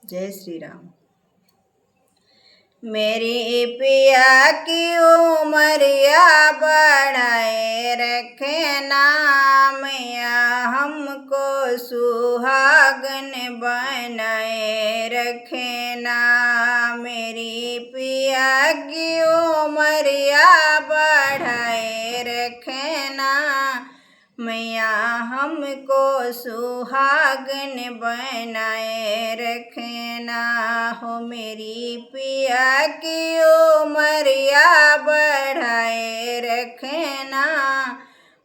जय श्री राम। मेरी पिया की उमरिया बढ़ाए रखे नाम या हमको सुहागन बनाए रखे ना। मेरी पिया की उमरिया बढ़ाए रखे ना, मैया हमको सुहागन बनाए रखना हो। मेरी पिया की उमरिया बढ़ाए रखना,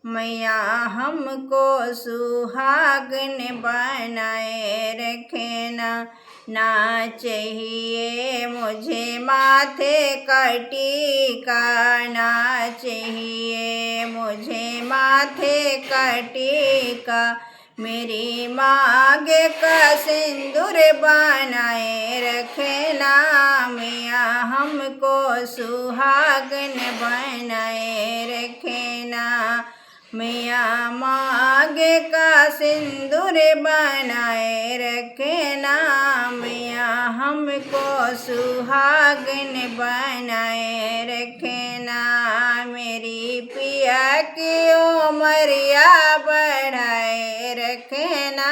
मैया हमको सुहागन बनाए रखना। ना चाहिए मुझे माथे का टीका, ना चाहिए मुझे माथे का टीका, मेरी मांग का सिंदूर बनाए रखना, मैया हमको सुहागन बनाए रखना। मैया मांग का सिंदूर बनाए रखना, मैया हमको सुहागन बनाए रखना। मेरी पिया की उमरिया बढ़ाए रखना,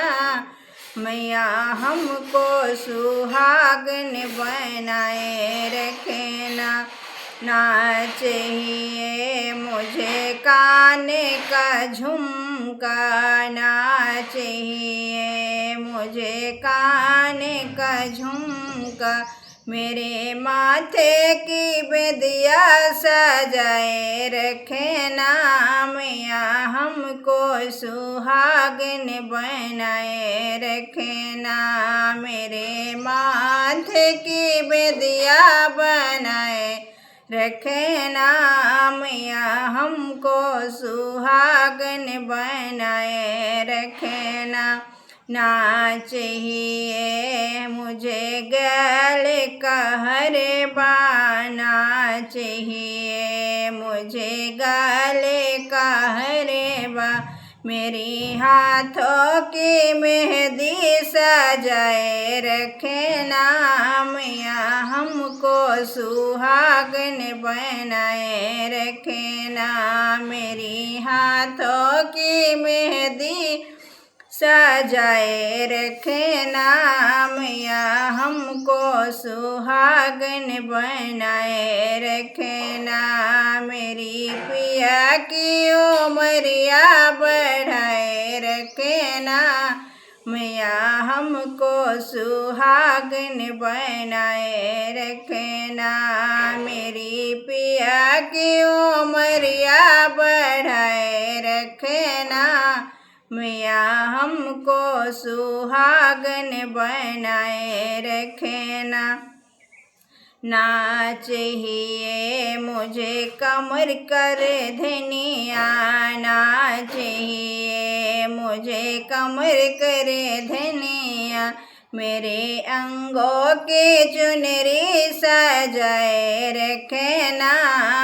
मैया हमको सुहागन बनाए रखना। ना चाहिए मुझे काने का झुमका, ना चाहिए मुझे काने का झुमका, मेरे माथे की बिंदिया सजाए रखना, मैया हमको सुहागन बनाए रखना। मेरे माथे की बिंदिया बनाए रखना, मैया हमको सुहागन बनाए रखना। ना चाहिए मुझे गले का हरे बाना, चाहिए मुझे गले का हरे बा, मेरी हाथों की मेहंदी सजाए रखना, मैया हमको सुहागन बनाए रखना। मेरी हाथों की मेहंदी सजाए रखना, मैया हमको सुहागन बनाए रखना। मेरी पिया की उमरिया बढ़ाए रखना, मैया हमको सुहागन बनाए रखना। मेरी पिया की उमरिया बढ़ाए रखना, मैया हमको सुहागन बनाए रखना। ना चाहिए मुझे कमर कर धनिया, ना चाहिए मुझे कमर कर धनिया, मेरे अंगों की चुनरी सजाए रखना,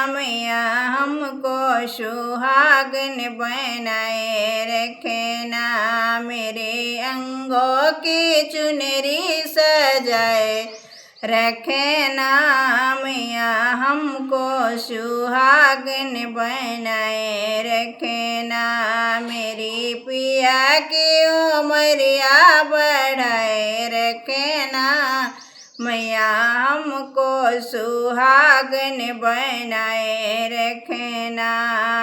मैया हमको सुहागन बनाए रखना। मेरे अंगों की चुनरी सजाए रखना, मैया हमको सुहागन बनाए रखना। मेरी पिया की उमरिया बढ़ाए रखना, मैया हमको सुहागन बनाए रखना।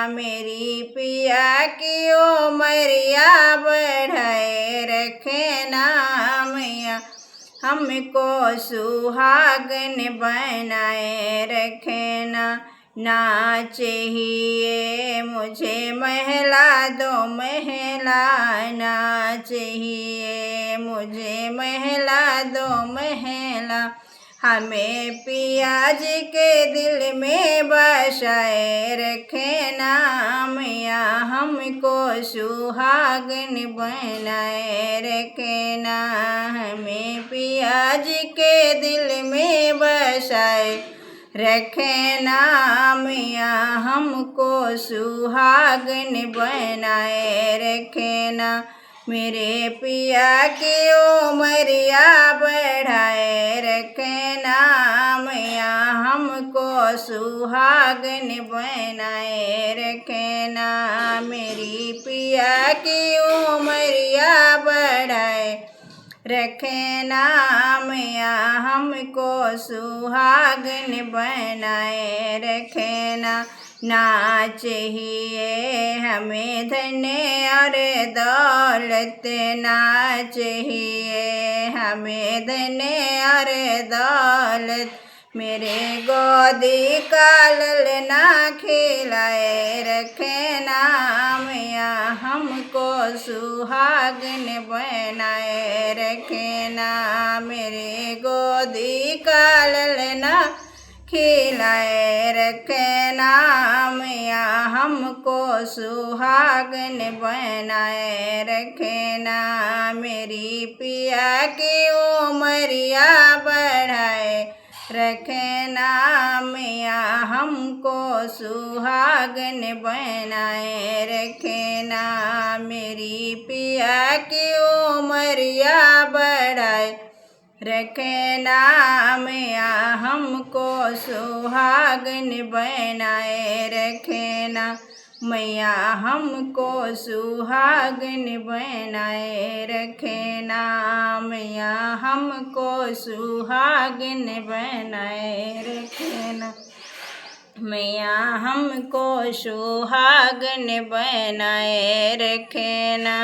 मेरी पिया की उमरिया बढ़ाए रखना, मैया हमको सुहागन बनाए रखना। ना चाहिए मुझे महला दो महला, ना चाहिए मुझे महला दो महला, हमें पिया जी के दिल में बसाए रखना, मैया हमको सुहागन बनाए रखना। हमें पिया जी के दिल में बसाए रखना, मैया हमको सुहागन बनाए रखना। मेरे पिया की उमरिया बढ़ाए रखना मैया हमको सुहागन बनाए रखना। मेरी पिया की उमरिया बढ़ाए रखना मैया हमको सुहागन बनाए रखना। ना चाहिए हमें धन और दौलत, ना चाहिए हमें धन और दौलत, मेरे गोदी का ललना खिलाए रखना मैया हमको सुहागन बनाए रखना। मेरे गोदी का ललना खिलाए रखना मैया हमको सुहागन बनाए रखना। मेरी पिया की उमरिया बढ़ाए रखना मैया हमको सुहागन बनाए रखना। मेरी पिया की उमरिया बढ़ाए रखना मैया हमको सुहागन बनाए रखना। मैया हमको सुहागन बनाए रखना मैया हमको सुहागन बनाए रखना। मैया हमको सुहागन बनाए रखना।